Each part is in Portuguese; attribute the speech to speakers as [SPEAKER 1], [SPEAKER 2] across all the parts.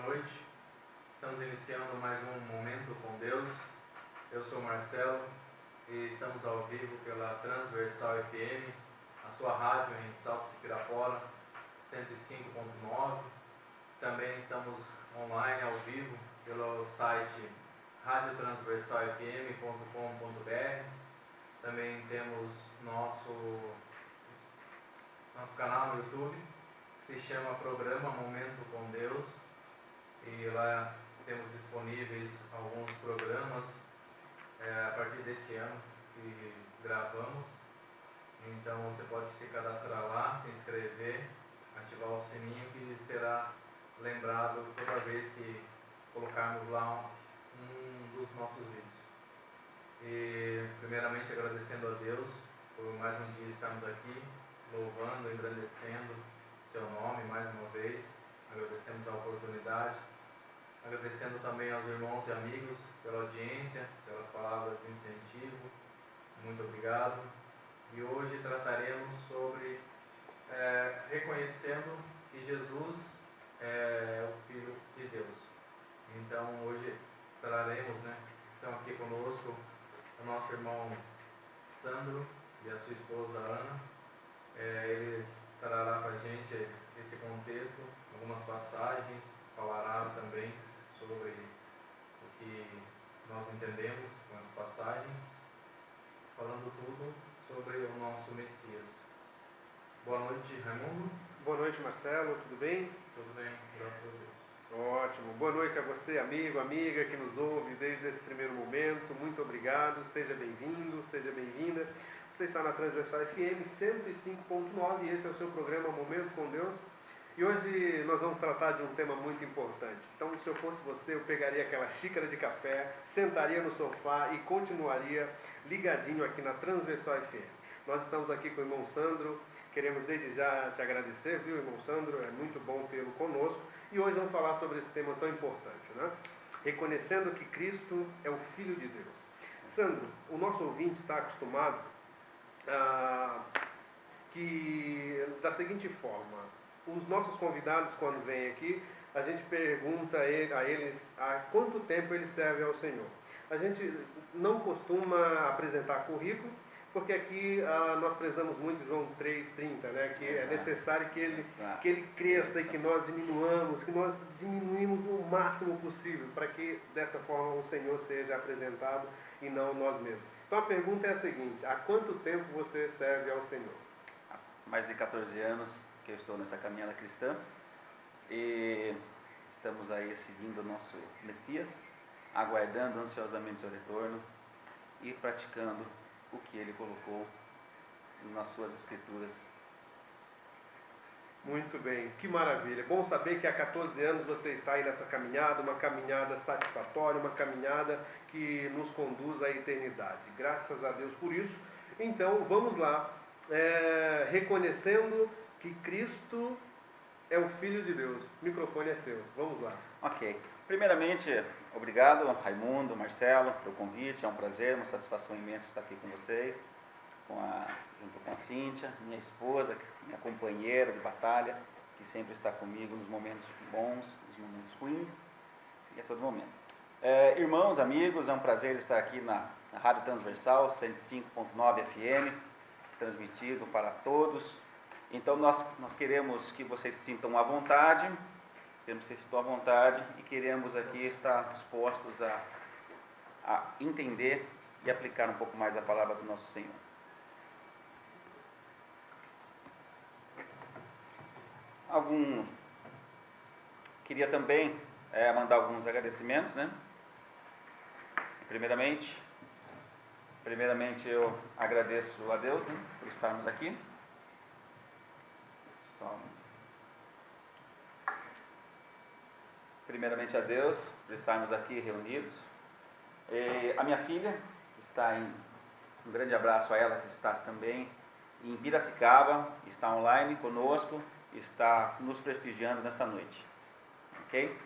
[SPEAKER 1] noite. Estamos iniciando mais um Momento com Deus. Eu sou Marcelo e estamos ao vivo pela Transversal FM, a sua rádio em Salto de Pirapora, 105.9. Também estamos online, ao vivo, pelo site radiotransversalfm.com.br. Também temos nosso canal no YouTube, que se chama Programa Momento com Deus, e lá temos disponíveis alguns programas a partir desse ano que gravamos. Então você pode se cadastrar lá, se inscrever, ativar o sininho, que será lembrado toda vez que colocarmos lá um dos nossos vídeos. E primeiramente agradecendo a Deus por mais um dia estarmos aqui, louvando, engrandecendo seu nome mais uma vez. Agradecemos a oportunidade, agradecendo também aos irmãos e amigos pela audiência, pelas palavras de incentivo. Muito obrigado. E hoje trataremos sobre reconhecendo que Jesus é o Filho de Deus. Então hoje traremos, estão aqui conosco o nosso irmão Sandro e a sua esposa Ana. Ele trará para a gente esse contexto, algumas passagens, falará também sobre o que nós entendemos com as passagens, falando tudo sobre o nosso Messias. Boa noite, Raimundo.
[SPEAKER 2] Boa noite, Marcelo, tudo bem?
[SPEAKER 1] Tudo bem, graças a Deus.
[SPEAKER 2] Ótimo, boa noite a você, amigo, amiga, que nos ouve desde esse primeiro momento. Muito obrigado, seja bem-vindo, seja bem-vinda. Você está na Transversal FM 105.9 e esse é o seu programa Momento com Deus. E hoje nós vamos tratar de um tema muito importante. Então, se eu fosse você, eu pegaria aquela xícara de café, sentaria no sofá e continuaria ligadinho aqui na Transversal FM. Nós estamos aqui com o irmão Sandro, queremos desde já te agradecer, viu, irmão Sandro? É muito bom tê-lo conosco. E hoje vamos falar sobre esse tema tão importante, né? Reconhecendo que Cristo é o Filho de Deus. Sandro, o nosso ouvinte está acostumado da seguinte forma: os nossos convidados, quando vêm aqui, a gente pergunta a eles há quanto tempo eles servem ao Senhor. A gente não costuma apresentar currículo, porque aqui nós prezamos muito João 3,30, né? Que é necessário que ele cresça e que nós diminuamos, que nós diminuímos o máximo possível, para que dessa forma o Senhor seja apresentado e não nós mesmos. Então a pergunta é a seguinte: há quanto tempo você serve ao Senhor?
[SPEAKER 3] Há mais de 14 anos que eu estou nessa caminhada cristã e estamos aí seguindo o nosso Messias, aguardando ansiosamente seu retorno e praticando o que ele colocou nas suas escrituras.
[SPEAKER 2] Muito bem, que maravilha. Bom saber que há 14 anos você está aí nessa caminhada, uma caminhada satisfatória, uma caminhada que nos conduz à eternidade. Graças a Deus por isso. Então, vamos lá, reconhecendo que Cristo é o Filho de Deus. O microfone é seu, vamos lá.
[SPEAKER 3] Ok. Primeiramente, obrigado, Raimundo, Marcelo, pelo convite. É um prazer, uma satisfação imensa estar aqui com vocês, junto com a Cíntia, minha esposa, minha companheira de batalha, que sempre está comigo nos momentos bons, nos momentos ruins e a todo momento. Irmãos, amigos, é um prazer estar aqui na Rádio Transversal 105.9 FM, transmitido para todos. Então nós queremos que vocês se sintam à vontade, e queremos aqui estar dispostos a entender e aplicar um pouco mais a palavra do nosso Senhor. Queria também mandar alguns agradecimentos, né? Primeiramente eu agradeço a Deus, né, por estarmos aqui. Primeiramente a Deus por estarmos aqui reunidos. A minha filha está um grande abraço a ela, que está também em Piracicaba, está online conosco, está nos prestigiando nessa noite. Ok?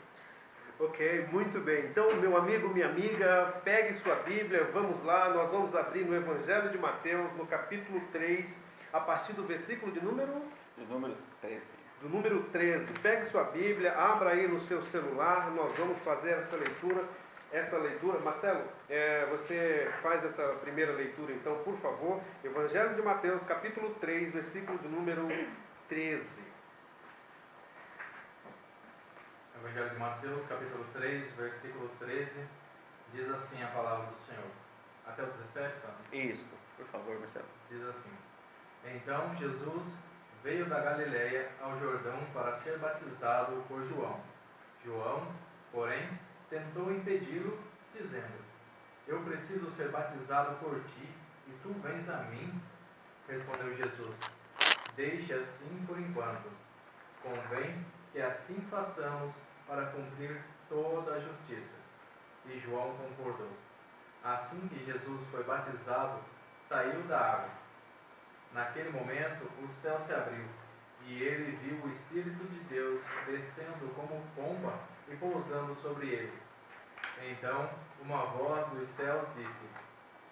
[SPEAKER 2] Ok, muito bem. Então, meu amigo, minha amiga, pegue sua Bíblia, vamos lá, nós vamos abrir no Evangelho de Mateus, no capítulo 3, a partir do versículo de número
[SPEAKER 3] 13.
[SPEAKER 2] do número 13. Pegue sua Bíblia, abra aí no seu celular, nós vamos fazer essa leitura. Marcelo, você faz essa primeira leitura então, por favor. Evangelho de Mateus, capítulo 3, versículo de número 13.
[SPEAKER 1] Evangelho de Mateus, capítulo 3, versículo 13, diz assim a palavra do Senhor. Até o 17, sabe?
[SPEAKER 3] Isso, por favor, Marcelo.
[SPEAKER 1] Diz assim: Então Jesus veio da Galiléia ao Jordão para ser batizado por João. João, porém, tentou impedi-lo, dizendo: Eu preciso ser batizado por ti, e tu vens a mim? Respondeu Jesus: Deixe assim por enquanto. Convém que assim façamos para cumprir toda a justiça. E João concordou. Assim que Jesus foi batizado, saiu da água. Naquele momento, o céu se abriu, e ele viu o Espírito de Deus descendo como pomba e pousando sobre ele. Então, uma voz dos céus disse: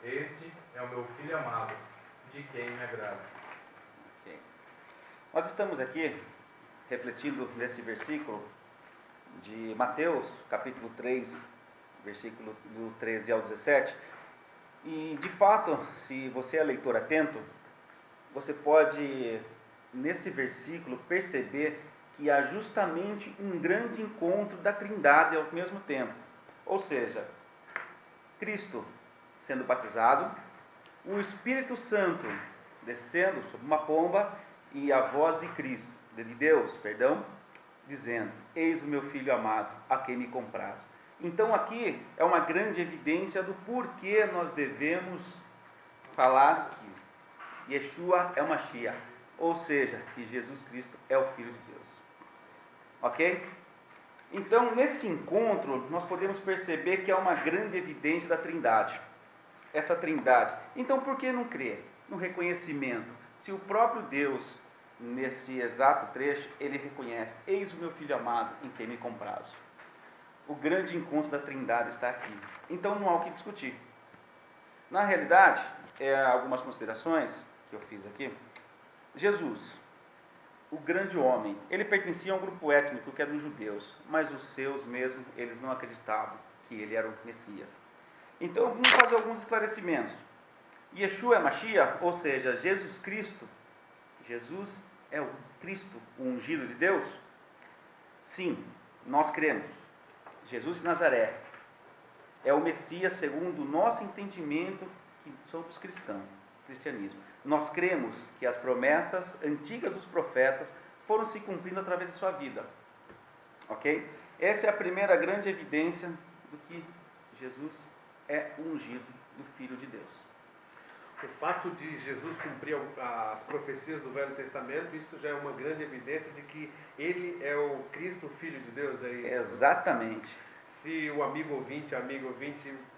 [SPEAKER 1] Este é o meu Filho amado, de quem me agrado.
[SPEAKER 3] Okay. Nós estamos aqui refletindo nesse versículo de Mateus, capítulo 3, versículo do 13 ao 17. E, de fato, se você é leitor atento, você pode, nesse versículo, perceber que há justamente um grande encontro da Trindade ao mesmo tempo. Ou seja, Cristo sendo batizado, o Espírito Santo descendo sobre uma pomba e a voz de Deus, dizendo: Eis o meu Filho amado, a quem me comprazo. Então aqui é uma grande evidência do porquê nós devemos falar que Yeshua é o Mashiach, ou seja, que Jesus Cristo é o Filho de Deus. Ok? Então, nesse encontro, nós podemos perceber que há uma grande evidência da Trindade. Essa Trindade. Então, por que não crer no reconhecimento? Se o próprio Deus, nesse exato trecho, ele reconhece: Eis o meu Filho amado, em quem me comprazo. O grande encontro da Trindade está aqui. Então, não há o que discutir. Na realidade, algumas considerações que eu fiz aqui. Jesus, o grande homem, ele pertencia a um grupo étnico que era dos judeus, mas os seus mesmo, eles não acreditavam que ele era o Messias. Então, vamos fazer alguns esclarecimentos. Yeshua é Mashiach, ou seja, Jesus Cristo. Jesus é o Cristo, o ungido de Deus? Sim, nós cremos. Jesus de Nazaré é o Messias segundo o nosso entendimento, que somos cristãos, cristianismo. Nós cremos que as promessas antigas dos profetas foram se cumprindo através de sua vida. Ok? Essa é a primeira grande evidência do que Jesus é o ungido do Filho de Deus.
[SPEAKER 2] O fato de Jesus cumprir as profecias do Velho Testamento, isso já é uma grande evidência de que ele é o Cristo, o Filho de Deus, é isso?
[SPEAKER 3] Exatamente.
[SPEAKER 2] Se o amigo ouvinte,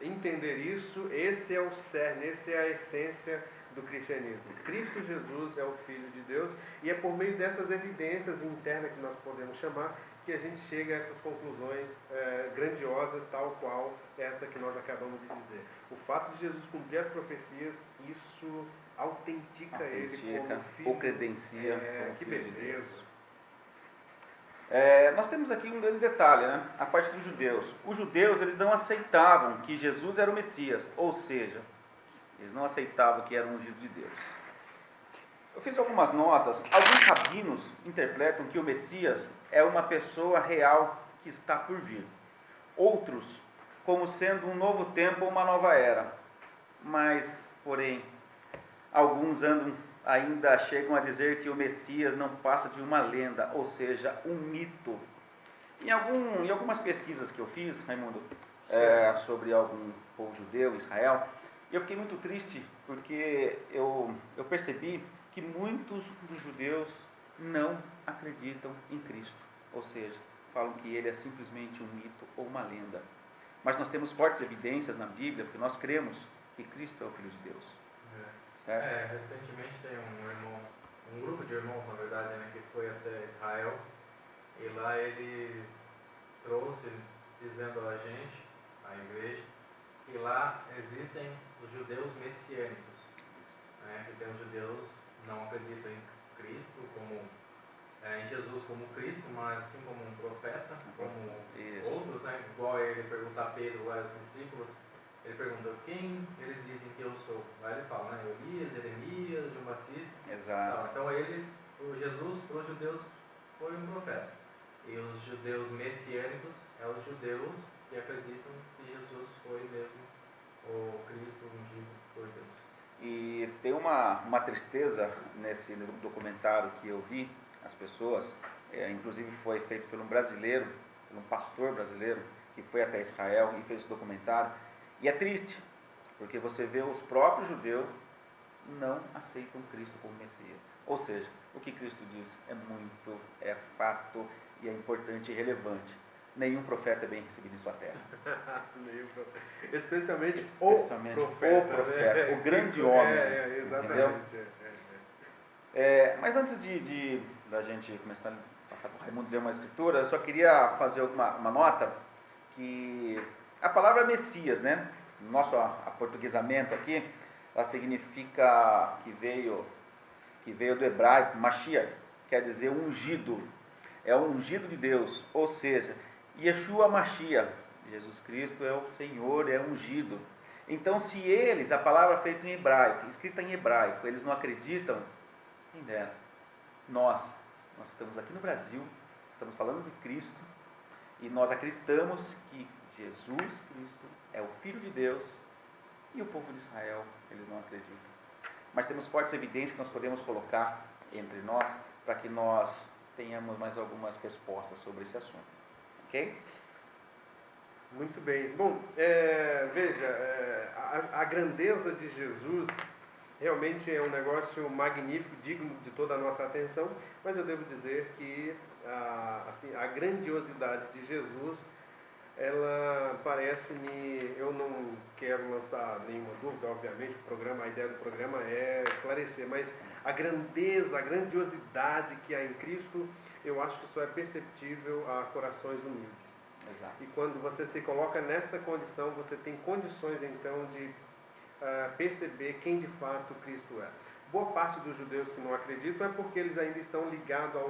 [SPEAKER 2] entender isso, esse é o cerne, essa é a essência do cristianismo. Cristo Jesus é o Filho de Deus, e é por meio dessas evidências internas que nós podemos chamar, que a gente chega a essas conclusões grandiosas, tal qual esta que nós acabamos de dizer. O fato de Jesus cumprir as profecias, isso autentica ele como filho.
[SPEAKER 3] Ou credencia como
[SPEAKER 2] que
[SPEAKER 3] filho de
[SPEAKER 2] beleza.
[SPEAKER 3] Deus. Nós temos aqui um grande detalhe, né? A parte dos judeus. Os judeus, eles não aceitavam que Jesus era o Messias, ou seja, eles não aceitavam que era o ungido de Deus. Eu fiz algumas notas. Alguns rabinos interpretam que o Messias é uma pessoa real que está por vir. Outros, como sendo um novo tempo ou uma nova era. Mas, porém, alguns ainda chegam a dizer que o Messias não passa de uma lenda, ou seja, um mito. Em algumas pesquisas que eu fiz, Raimundo, sobre algum povo judeu, Israel, eu fiquei muito triste porque eu percebi que muitos dos judeus não acreditam em Cristo, ou seja, falam que ele é simplesmente um mito ou uma lenda. Mas nós temos fortes evidências na Bíblia, porque nós cremos que Cristo é o Filho de Deus.
[SPEAKER 1] Recentemente tem um grupo de irmãos, na verdade, né, que foi até Israel, e lá ele trouxe, dizendo a gente, a igreja, que lá existem os judeus messiânicos, né, que tem os judeus não acreditam em Cristo como em Jesus como Cristo, mas sim como um profeta, como
[SPEAKER 3] Isso.
[SPEAKER 1] outros, né? Igual ele perguntar a Pedro, lá, os discípulos, ele pergunta quem eles dizem que eu sou. Aí ele fala, né? Elias, Jeremias, João Batista.
[SPEAKER 3] Exato.
[SPEAKER 1] Então o Jesus para os judeus foi um profeta. E os judeus messiânicos é os judeus que acreditam que Jesus foi mesmo o Cristo ungido por Deus.
[SPEAKER 3] E tem uma tristeza nesse documentário que eu vi, as pessoas, inclusive foi feito por um brasileiro, por um pastor brasileiro, que foi até Israel e fez esse documentário. E é triste, porque você vê os próprios judeus não aceitam Cristo como Messias. Ou seja, o que Cristo diz é fato e é importante e relevante. Nenhum profeta é bem recebido em sua terra.
[SPEAKER 2] Especialmente
[SPEAKER 3] o
[SPEAKER 2] profeta,
[SPEAKER 3] né? O grande homem.
[SPEAKER 2] Exatamente.
[SPEAKER 3] Mas antes da gente começar a passar para o Raimundo ler uma escritura, eu só queria fazer uma nota que a palavra Messias, né? Nosso aportuguesamento aqui, ela significa que veio do hebraico, Mashiach, quer dizer ungido, é o ungido de Deus, ou seja, Yeshua Mashiach, Jesus Cristo é o Senhor, é ungido. Então, se eles, a palavra feita em hebraico, escrita em hebraico, eles não acreditam, quem dera. Nós estamos aqui no Brasil, estamos falando de Cristo, e nós acreditamos que Jesus Cristo é o Filho de Deus, e o povo de Israel, eles não acreditam. Mas temos fortes evidências que nós podemos colocar entre nós, para que nós tenhamos mais algumas respostas sobre esse assunto. Ok?
[SPEAKER 2] Muito bem. Bom, veja, a grandeza de Jesus realmente é um negócio magnífico, digno de toda a nossa atenção, mas eu devo dizer que a grandiosidade de Jesus, ela parece-me, eu não quero lançar nenhuma dúvida, obviamente, a ideia do programa é esclarecer, mas a grandeza, a grandiosidade que há em Cristo, eu acho que só é perceptível a corações humildes.
[SPEAKER 3] Exato.
[SPEAKER 2] E quando você se coloca nesta condição, você tem condições então de perceber quem de fato Cristo é. Boa parte dos judeus que não acreditam é porque eles ainda estão ligados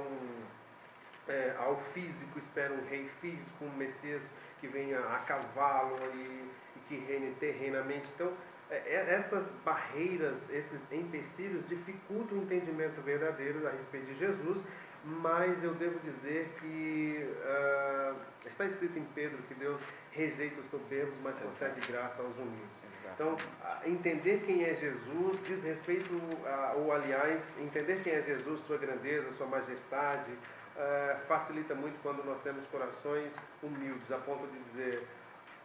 [SPEAKER 2] ao físico, esperam um rei físico, um Messias que venha a cavalo e que reine terrenamente. Então, essas barreiras, esses empecilhos dificultam o entendimento verdadeiro a respeito de Jesus, mas eu devo dizer que está escrito em Pedro que Deus rejeita os soberbos, mas concede graça aos humildes. Então, entender quem é Jesus diz respeito, ou aliás, entender quem é Jesus, sua grandeza, sua majestade, facilita muito quando nós temos corações humildes, a ponto de dizer,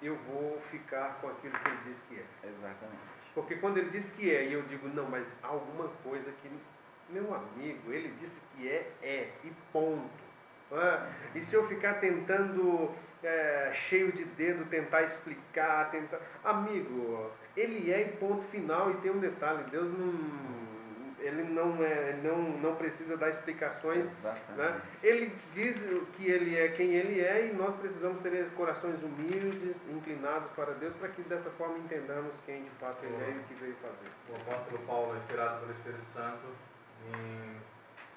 [SPEAKER 2] eu vou ficar com aquilo que ele diz que é.
[SPEAKER 3] Exatamente.
[SPEAKER 2] Porque quando ele diz que é, e eu digo, não, mas há alguma coisa que, meu amigo, ele disse que é, e ponto. E se eu ficar tentando, cheio de dedo, tentar explicar, amigo, ele é e ponto final, e tem um detalhe, Deus não precisa dar explicações, né? Ele diz que ele é quem ele é, e nós precisamos ter corações humildes, inclinados para Deus, para que dessa forma entendamos quem de fato ele é e o que veio fazer.
[SPEAKER 1] O apóstolo Paulo, inspirado pelo Espírito Santo,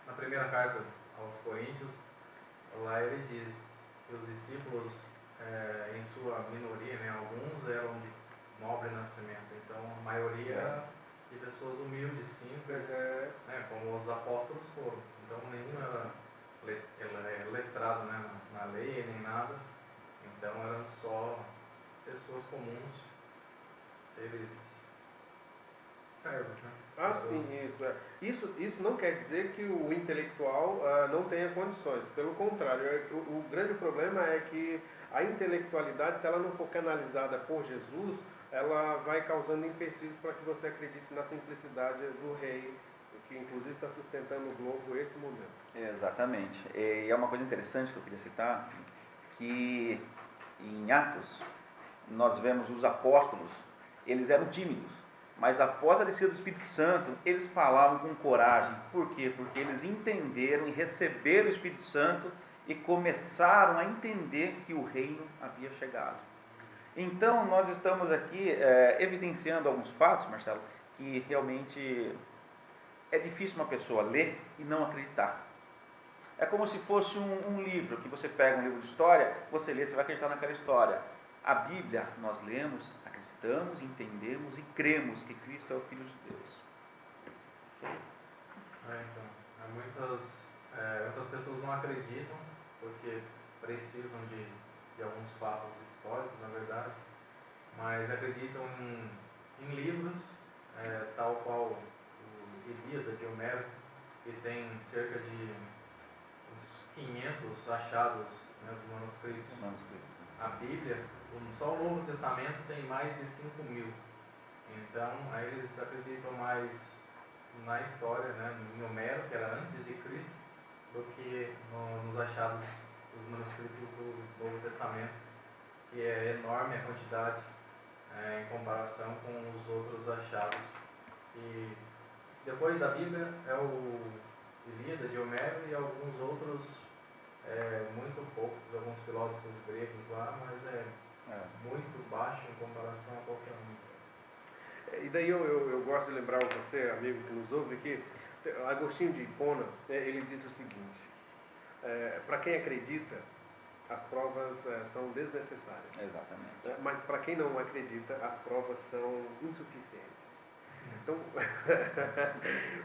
[SPEAKER 1] na primeira carta aos Coríntios, lá ele diz que os discípulos, em sua minoria, né, alguns eram de nobre nascimento, então a maioria de pessoas humildes, simples, né, como os apóstolos foram. Então nenhum era letrado, né, na lei nem nada, então eram só pessoas comuns, seres servos, né?
[SPEAKER 2] Sim, isso não quer dizer que o intelectual não tenha condições, pelo contrário, o grande problema é que a intelectualidade, se ela não for canalizada por Jesus, ela vai causando empecilhos para que você acredite na simplicidade do rei, que inclusive está sustentando o globo nesse momento.
[SPEAKER 3] Exatamente. E é uma coisa interessante que eu queria citar, que em Atos nós vemos os apóstolos, eles eram tímidos, mas após a descida do Espírito Santo, eles falavam com coragem. Por quê? Porque eles entenderam e receberam o Espírito Santo e começaram a entender que o reino havia chegado. Então, nós estamos aqui evidenciando alguns fatos, Marcelo, que realmente é difícil uma pessoa ler e não acreditar. É como se fosse um livro, que você pega um livro de história, você lê, você vai acreditar naquela história. A Bíblia, nós lemos, acreditamos, entendemos e cremos que Cristo é o Filho de Deus.
[SPEAKER 1] Então, muitas pessoas não acreditam porque precisam de alguns fatos históricos, na verdade, mas acreditam em livros, tal qual o Ilíada de Homero, que tem cerca de uns 500 achados, né, dos manuscritos. A Bíblia, só o Novo Testamento tem mais de 5.000. Então, aí eles acreditam mais na história, né, em Homero, que era antes de Cristo, do que nos achados dos manuscritos do Novo Testamento, que é enorme a quantidade em comparação com os outros achados. E depois da Bíblia é o Ilíada de Homero e alguns outros, muito poucos, alguns filósofos gregos lá, mas é muito baixo em comparação a qualquer um.
[SPEAKER 2] E daí eu gosto de lembrar você, amigo que nos ouve, que Agostinho de Hipona, ele diz o seguinte: para quem acredita, as provas são desnecessárias.
[SPEAKER 3] Exatamente.
[SPEAKER 2] Mas para quem não acredita, as provas são insuficientes. Então,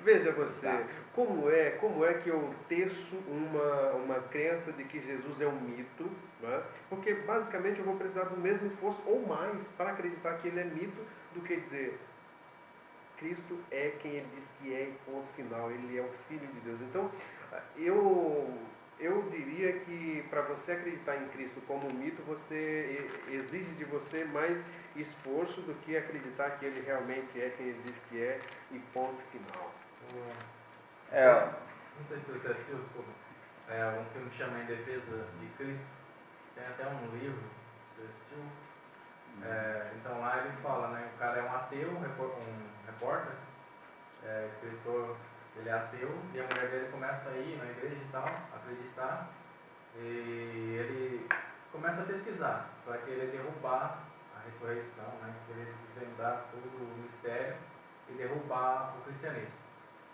[SPEAKER 2] veja você, como é que eu teço uma crença de que Jesus é um mito, né? Porque basicamente eu vou precisar do mesmo esforço ou mais para acreditar que ele é mito do que dizer Cristo é quem ele diz que é, ponto final, ele é o Filho de Deus. Então, eu diria que para você acreditar em Cristo como um mito, você exige de você mais esforço do que acreditar que ele realmente é quem ele diz que é e ponto final.
[SPEAKER 1] Não sei se você assistiu, desculpa, um filme que chama Em Defesa de Cristo, tem até um livro, você assistiu? Então lá ele fala, né, o cara é um ateu, um repórter, escritor. Ele é ateu e a mulher dele começa a ir na igreja e tal, acreditar, e ele começa a pesquisar para querer derrubar a ressurreição, né, querer desvendar todo o mistério e derrubar o cristianismo.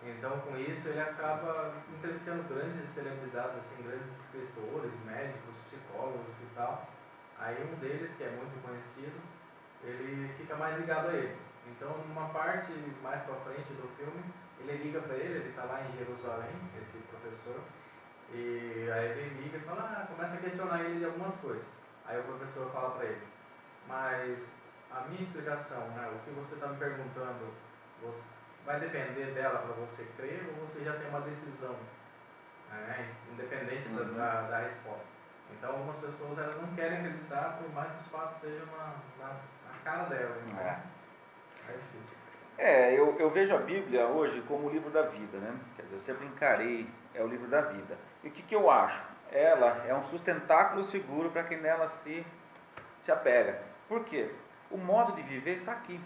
[SPEAKER 1] Então, com isso, ele acaba entrevistando grandes celebridades, assim, grandes escritores, médicos, psicólogos e tal. Aí um deles, que é muito conhecido, ele fica mais ligado a ele. Então, numa parte mais para frente do filme, ele liga para ele está lá em Jerusalém, esse professor, e aí ele liga e fala, começa a questionar ele de algumas coisas. Aí o professor fala para ele, mas a minha explicação, né, o que você está me perguntando, vai depender dela para você crer ou você já tem uma decisão, independente da resposta. Então algumas pessoas elas não querem acreditar por mais que os fatos estejam na cara dela. Então, é difícil.
[SPEAKER 3] Eu vejo a Bíblia hoje como o livro da vida, né? Quer dizer, eu sempre encarei, o livro da vida. E o que eu acho? Ela é um sustentáculo seguro para quem nela se apega. Por quê? O modo de viver está aqui.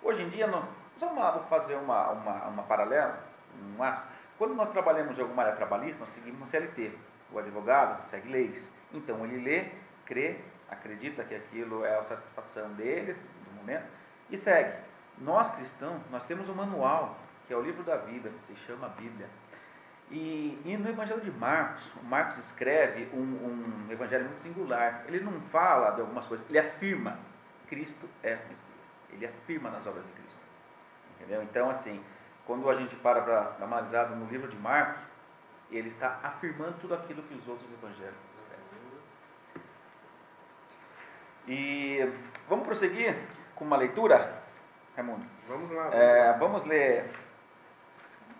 [SPEAKER 3] Hoje em dia, vou fazer uma paralela, um aspas. Quando nós trabalhamos em alguma área trabalhista, nós seguimos uma CLT. O advogado segue leis. Então, ele lê, crê, acredita que aquilo é a satisfação dele, do momento, e segue. Nós cristãos, nós temos um manual, que é o livro da vida, que se chama Bíblia. E no Evangelho de Marcos, Marcos escreve um evangelho muito singular. Ele não fala de algumas coisas, ele afirma, Cristo é o Messias. Ele afirma nas obras de Cristo. Entendeu? Então, assim, quando a gente para analisar no livro de Marcos, ele está afirmando tudo aquilo que os outros evangelhos escrevem. E vamos prosseguir com uma leitura? Raimundo?
[SPEAKER 2] Vamos lá.
[SPEAKER 3] Vamos ler,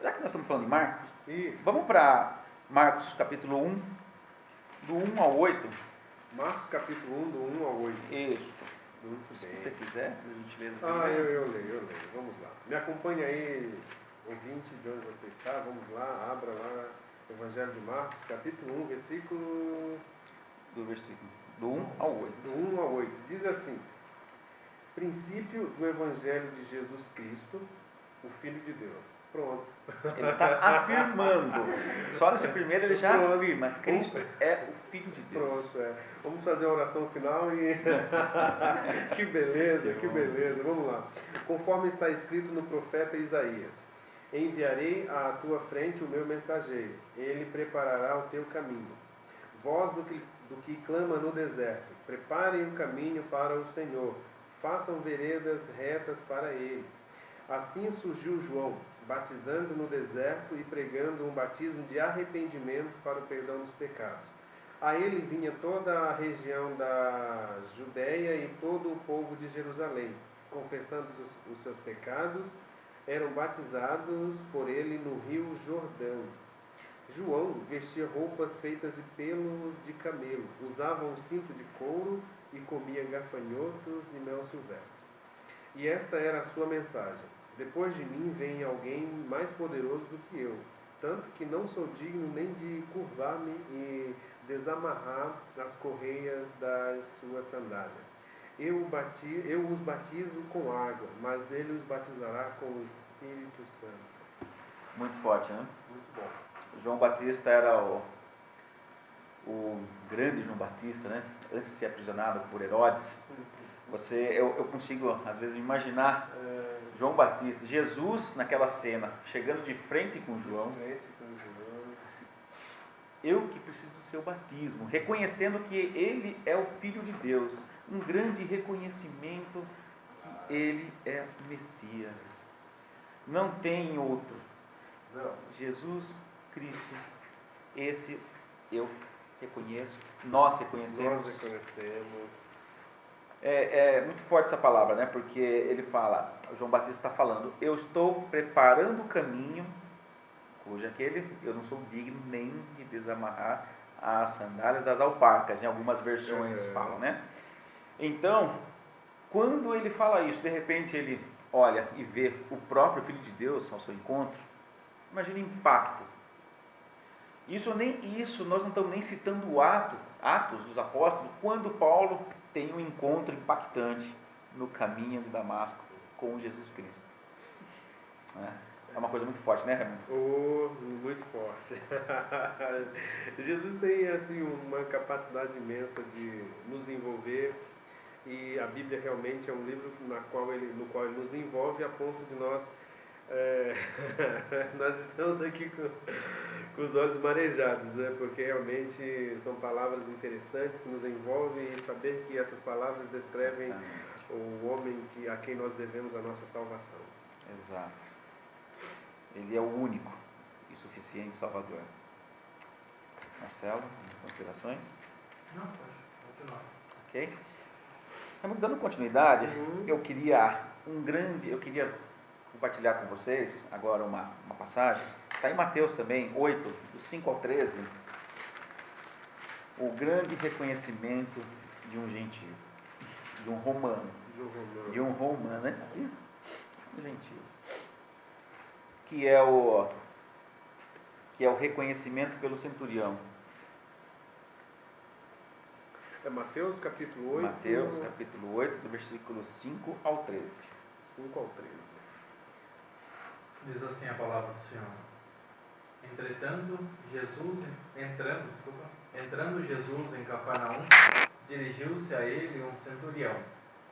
[SPEAKER 3] já que nós estamos falando de Marcos,
[SPEAKER 2] Isso.
[SPEAKER 3] Vamos para Marcos capítulo 1, do 1 ao 8.
[SPEAKER 2] Marcos capítulo 1, do 1 ao 8.
[SPEAKER 3] Isso.
[SPEAKER 2] Muito
[SPEAKER 3] Se
[SPEAKER 2] bem.
[SPEAKER 3] você quiser, por gentileza.
[SPEAKER 2] Eu leio. Vamos lá. Me acompanhe aí, ouvinte, de onde você está. Vamos lá, abra lá o Evangelho de Marcos, capítulo 1, versículo...
[SPEAKER 3] Do 1 ao 8.
[SPEAKER 2] Do 1 ao 8. Diz assim: princípio do Evangelho de Jesus Cristo, o Filho de Deus. Pronto.
[SPEAKER 3] Ele está afirmando. Só nesse primeiro ele já afirma: Cristo é o Filho de Deus.
[SPEAKER 2] Pronto, Vamos fazer a oração final e... que beleza, que beleza. Vamos lá. Conforme está escrito no profeta Isaías: Enviarei à tua frente o meu mensageiro, ele preparará o teu caminho. Voz do que clama no deserto, preparem o caminho para o Senhor, façam veredas retas para ele. Assim surgiu João, batizando no deserto e pregando um batismo de arrependimento para o perdão dos pecados. A ele vinha toda a região da Judéia e todo o povo de Jerusalém, confessando os seus pecados, eram batizados por ele no rio Jordão. João vestia roupas feitas de pelos de camelo, usava um cinto de couro e comia gafanhotos e mel silvestre. E esta era a sua mensagem: depois de mim vem alguém mais poderoso do que eu, tanto que não sou digno nem de curvar-me e desamarrar as correias das suas sandálias. Eu os batizo com água, mas ele os batizará com o Espírito Santo.
[SPEAKER 3] Muito forte, né?
[SPEAKER 2] Muito bom.
[SPEAKER 3] João Batista era o grande João Batista, né? Antes de ser aprisionado por Herodes. Eu consigo, às vezes, imaginar João Batista, Jesus naquela cena, chegando de frente com João. Eu que preciso do seu batismo, reconhecendo que ele é o Filho de Deus. Um grande reconhecimento que ele é o Messias. Não tem outro.
[SPEAKER 2] Não.
[SPEAKER 3] Jesus Cristo, esse eu reconheço, nós reconhecemos.
[SPEAKER 2] Nós reconhecemos.
[SPEAKER 3] É muito forte essa palavra, né? Porque ele fala, João Batista está falando, eu estou preparando o caminho, cuja eu não sou digno nem de desamarrar as sandálias das alparcas, em algumas versões falam, né? Então, quando ele fala isso, de repente ele olha e vê o próprio Filho de Deus ao seu encontro, imagina o impacto. Isso nós não estamos nem citando Atos dos Apóstolos, quando Paulo tem um encontro impactante no caminho de Damasco com Jesus Cristo. É uma coisa muito forte, né, Raimundo?
[SPEAKER 2] Muito forte. Jesus tem assim uma capacidade imensa de nos envolver, e a Bíblia realmente é um livro no qual ele nos envolve a ponto de nós nós estamos aqui com os olhos marejados, né? Porque realmente são palavras interessantes que nos envolvem, e saber que essas palavras descrevem o homem a quem nós devemos a nossa salvação.
[SPEAKER 3] Exato. Ele é o único e suficiente Salvador. Marcelo, as considerações?
[SPEAKER 1] Não, pode continuar.
[SPEAKER 3] Ok. Dando continuidade, eu queria compartilhar com vocês agora uma passagem. Está em Mateus também, 8, do 5 ao 13. O grande reconhecimento de um gentio, de um romano. Né? Um gentio. Que é o reconhecimento pelo centurião.
[SPEAKER 2] É Mateus capítulo 8.
[SPEAKER 3] Mateus capítulo 8, do versículo 5 ao 13.
[SPEAKER 2] 5 ao 13.
[SPEAKER 1] Diz assim a palavra do Senhor. Entrando Jesus em Cafarnaum, dirigiu-se a ele um centurião,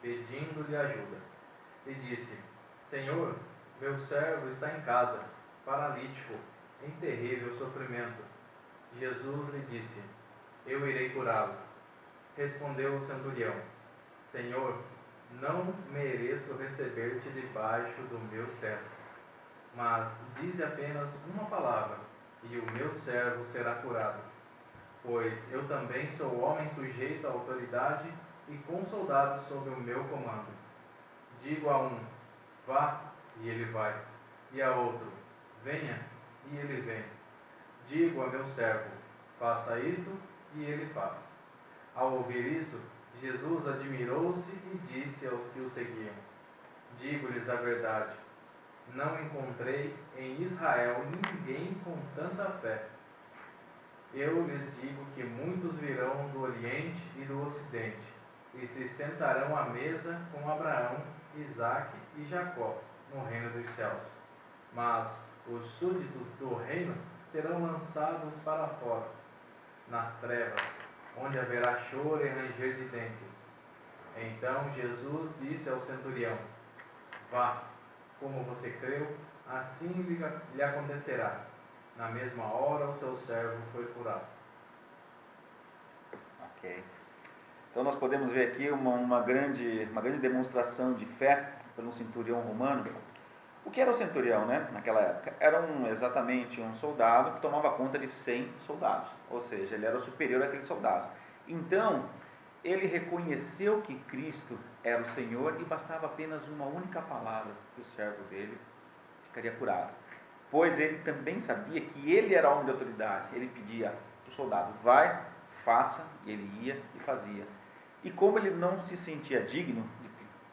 [SPEAKER 1] pedindo-lhe ajuda. E disse: Senhor, meu servo está em casa, paralítico, em terrível sofrimento. Jesus lhe disse: eu irei curá-lo. Respondeu o centurião: Senhor, não mereço receber-te debaixo do meu teto, mas dize apenas uma palavra, e o meu servo será curado. Pois eu também sou homem sujeito à autoridade e com soldados sob o meu comando. Digo a um: vá, e ele vai, e a outro: venha, e ele vem. Digo a meu servo: faça isto, e ele faz. Ao ouvir isso, Jesus admirou-se e disse aos que o seguiam: digo-lhes a verdade, não encontrei em Israel ninguém com tanta fé. Eu lhes digo que muitos virão do Oriente e do Ocidente, e se sentarão à mesa com Abraão, Isaque e Jacó, no reino dos céus. Mas os súditos do reino serão lançados para fora, nas trevas, onde haverá choro e ranger de dentes. Então Jesus disse ao centurião: vá, como você creu, assim lhe acontecerá. Na mesma hora o seu servo foi curado.
[SPEAKER 3] Ok. Então nós podemos ver aqui uma grande demonstração de fé por um centurião romano. O que era o centurião, né? Naquela época? Era exatamente um soldado que tomava conta de 100 soldados. Ou seja, ele era o superior àqueles soldados. Então, ele reconheceu que Cristo era o Senhor e bastava apenas uma única palavra que o servo dele ficaria curado. Pois ele também sabia que ele era homem de autoridade. Ele pedia para o soldado, vai, faça, e ele ia e fazia. E como ele não se sentia digno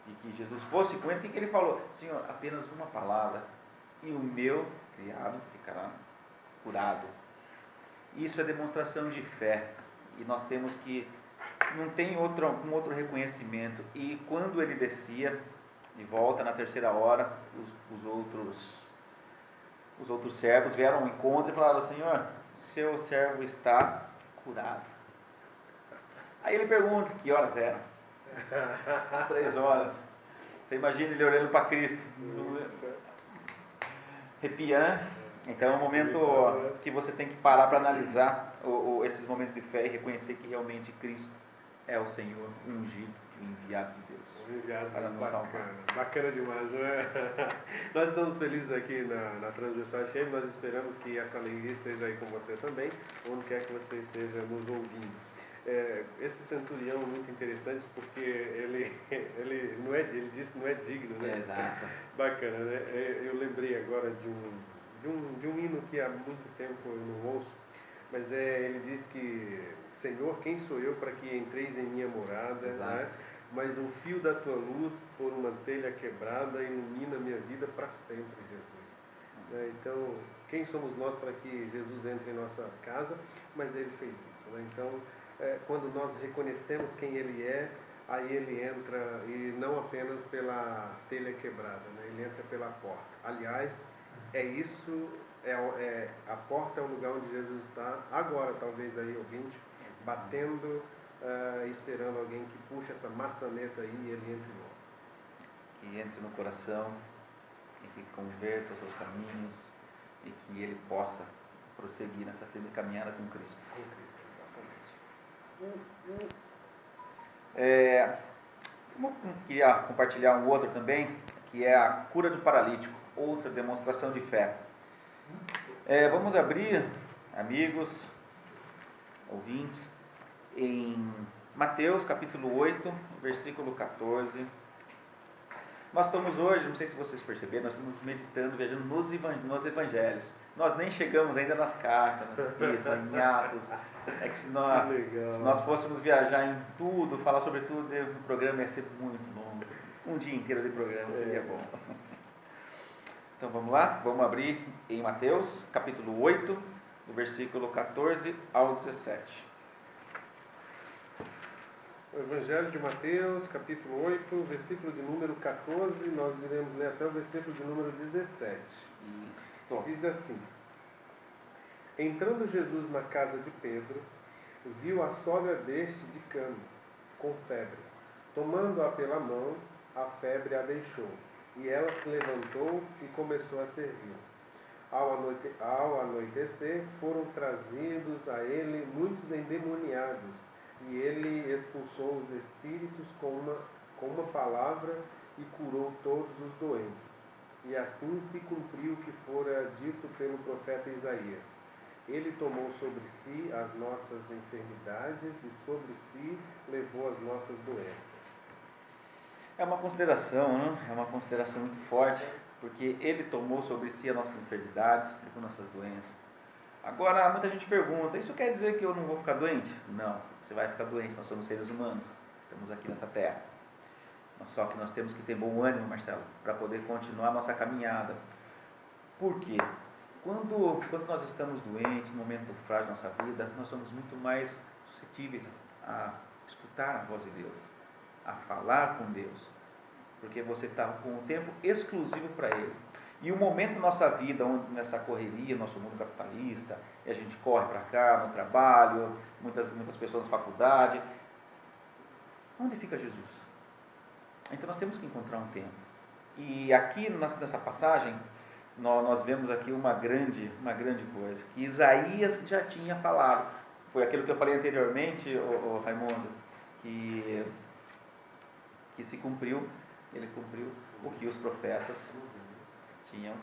[SPEAKER 3] de que Jesus fosse com ele, o que ele falou? Senhor, apenas uma palavra e o meu criado ficará curado. Isso é demonstração de fé. E nós temos que, não tem um outro reconhecimento. E quando ele descia de volta na terceira hora, os outros servos vieram ao encontro e falaram, Senhor, seu servo está curado. Aí ele pergunta, que horas eram? Às 3 horas. Você imagina ele olhando para Cristo, arrepiando. Então é um momento que você tem que parar para analisar esses momentos de fé e reconhecer que realmente Cristo é o Senhor, o ungido, o enviado de Deus.
[SPEAKER 2] Obrigado,
[SPEAKER 3] para nos salvar.
[SPEAKER 2] Bacana demais, não é? Nós estamos felizes aqui na Transversal FM, nós esperamos que essa alegria esteja aí com você também, onde quer que você esteja nos ouvindo. Esse centurião é muito interessante porque ele disse que não é digno, né?
[SPEAKER 3] Exato.
[SPEAKER 2] Bacana, né? Eu lembrei agora de um hino que há muito tempo eu não ouço, mas ele diz que, Senhor, quem sou eu para que entreis em minha morada? Né? Mas um fio da tua luz por uma telha quebrada ilumina minha vida para sempre, Jesus. Né? Então, quem somos nós para que Jesus entre em nossa casa? Mas ele fez isso. Né? Então, quando nós reconhecemos quem ele é, aí ele entra, e não apenas pela telha quebrada, né? Ele entra pela porta. Aliás, a porta é o lugar onde Jesus está agora, talvez aí ouvinte, batendo, esperando alguém que puxe essa maçaneta aí e ele entre logo.
[SPEAKER 3] Que entre no coração e que converta os seus caminhos e que ele possa prosseguir nessa firme caminhada com Cristo.
[SPEAKER 2] Com Cristo, exatamente.
[SPEAKER 3] Queria compartilhar um outro também, que é a cura do paralítico, outra demonstração de fé. Vamos abrir, amigos, ouvintes, em Mateus capítulo 8, versículo 14. Nós estamos hoje, não sei se vocês perceberam, nós estamos meditando, viajando nos evangelhos. Nós nem chegamos ainda nas cartas, nas epístolas, em Atos. É que se nós fôssemos viajar em tudo, falar sobre tudo, o programa ia ser muito longo. Um dia inteiro de programa seria bom. Então vamos lá, vamos abrir em Mateus, capítulo 8, do versículo 14 ao 17.
[SPEAKER 2] O Evangelho de Mateus, capítulo 8, versículo de número 14, nós iremos ler até o versículo de número 17.
[SPEAKER 3] Isso.
[SPEAKER 2] Diz assim: Entrando Jesus na casa de Pedro, viu a sogra deste de cama, com febre. Tomando-a pela mão, a febre a deixou, e ela se levantou e começou a servir. Ao anoitecer, foram trazidos a ele muitos endemoniados, e ele expulsou os espíritos com uma palavra e curou todos os doentes. E assim se cumpriu o que fora dito pelo profeta Isaías. Ele tomou sobre si as nossas enfermidades e sobre si levou as nossas doenças.
[SPEAKER 3] É uma consideração, né? É uma consideração muito forte, porque ele tomou sobre si as nossas enfermidades, levou nossas doenças. Agora, muita gente pergunta, isso quer dizer que eu não vou ficar doente? Não, você vai ficar doente, nós somos seres humanos, estamos aqui nessa terra. Só que nós temos que ter bom ânimo, Marcelo, para poder continuar a nossa caminhada. Por quê? Quando nós estamos doentes, num momento frágil da nossa vida, nós somos muito mais suscetíveis a escutar a voz de Deus, a falar com Deus, porque você está com um tempo exclusivo para Ele. E o momento da nossa vida, onde nessa correria, nosso mundo capitalista, e a gente corre para cá, no trabalho, muitas pessoas na faculdade, onde fica Jesus? Então nós temos que encontrar um tempo. E aqui nessa passagem, nós vemos aqui uma grande coisa, que Isaías já tinha falado. Foi aquilo que eu falei anteriormente, o Raimundo, que se cumpriu, ele cumpriu o que os profetas tinham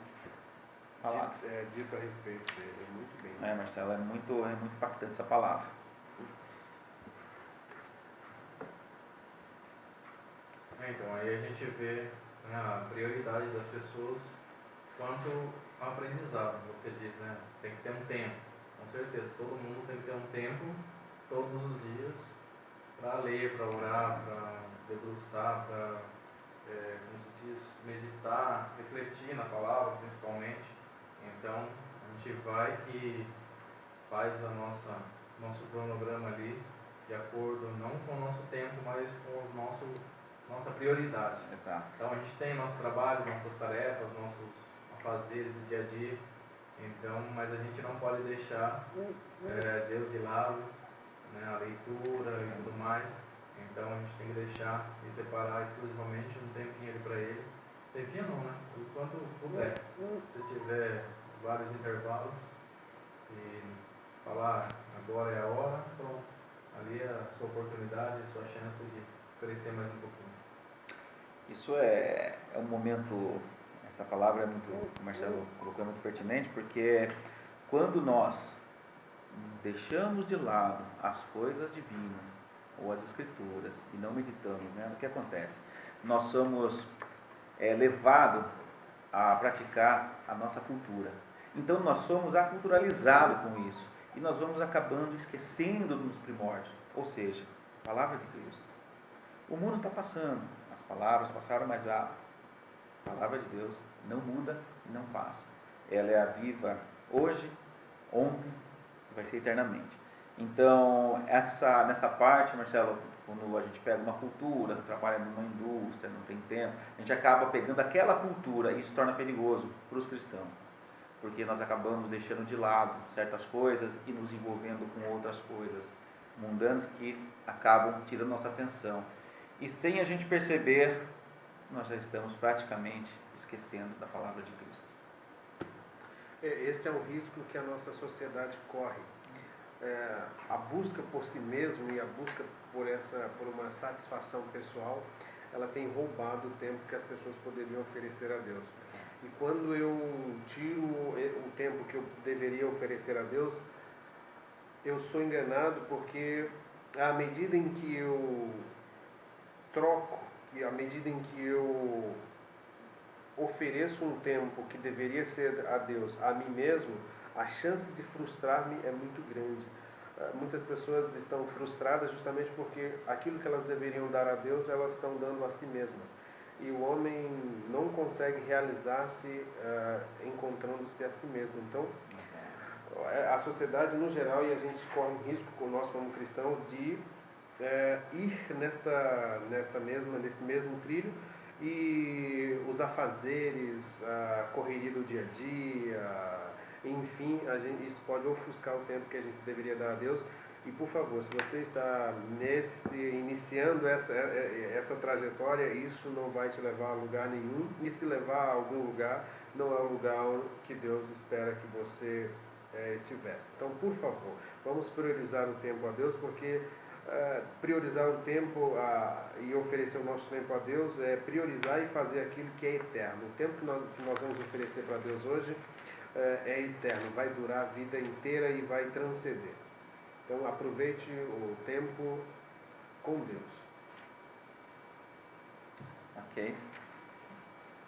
[SPEAKER 3] falado.
[SPEAKER 2] Dito a respeito dele, muito bem.
[SPEAKER 3] Marcelo, é muito impactante essa palavra.
[SPEAKER 1] Então, aí a gente vê, né, a prioridade das pessoas quanto ao aprendizado. Você diz, né, tem que ter um tempo. Com certeza, todo mundo tem que ter um tempo, todos os dias, para ler, para orar, para debruçar, para, como se diz, meditar, refletir na palavra, principalmente. Então, a gente vai e faz nosso cronograma ali, de acordo não com o nosso tempo, mas com o nossa prioridade.
[SPEAKER 3] Exato.
[SPEAKER 1] Então a gente tem nosso trabalho, nossas tarefas, nossos afazeres do dia a dia, então, mas a gente não pode deixar Deus de lado, né, a leitura e tudo mais. Então a gente tem que deixar e separar exclusivamente um tempinho ali para ele. Tempinho não, né? Enquanto puder. Se tiver vários intervalos e falar agora é a hora, pronto. Ali é a sua oportunidade, a sua chance de crescer mais um pouquinho.
[SPEAKER 3] Isso é um momento, essa palavra é muito, o Marcelo colocou, é muito pertinente, porque quando nós deixamos de lado as coisas divinas ou as escrituras e não meditamos, né, o que acontece? Nós somos levados a praticar a nossa cultura. Então nós somos aculturalizados com isso e nós vamos acabando esquecendo dos primórdios, ou seja, a palavra de Cristo. O mundo está passando, as palavras passaram, mas a palavra de Deus não muda e não passa. Ela é a viva hoje, ontem, vai ser eternamente. Então, nessa parte, Marcelo, quando a gente pega uma cultura, trabalha numa indústria, não tem tempo, a gente acaba pegando aquela cultura e isso torna perigoso para os cristãos, porque nós acabamos deixando de lado certas coisas e nos envolvendo com outras coisas mundanas que acabam tirando nossa atenção. E sem a gente perceber, nós já estamos praticamente esquecendo da palavra de Cristo.
[SPEAKER 2] Esse é o risco que a nossa sociedade corre. A busca por si mesmo e a busca por uma satisfação pessoal, ela tem roubado o tempo que as pessoas poderiam oferecer a Deus. E quando eu tiro o tempo que eu deveria oferecer a Deus, eu sou enganado, porque à medida em que eu troco, e à medida em que eu ofereço um tempo que deveria ser a Deus, a mim mesmo, a chance de frustrar-me é muito grande. Muitas pessoas estão frustradas justamente porque aquilo que elas deveriam dar a Deus, elas estão dando a si mesmas. E o homem não consegue realizar-se encontrando-se a si mesmo. Então, a sociedade no geral, e a gente corre um risco, nós como cristãos, de ir nesse mesmo trilho, e os afazeres, a correria do dia a dia, enfim, isso pode ofuscar o tempo que a gente deveria dar a Deus. E por favor, se você está iniciando essa trajetória, isso não vai te levar a lugar nenhum, e se levar a algum lugar, não é o lugar que Deus espera que você estivesse. Então, por favor, vamos priorizar o tempo a Deus, porque priorizar o tempo e oferecer o nosso tempo a Deus é priorizar e fazer aquilo que é eterno. O tempo que nós vamos oferecer para Deus hoje é eterno, vai durar a vida inteira e vai transcender. Então aproveite o tempo com Deus.
[SPEAKER 3] Ok.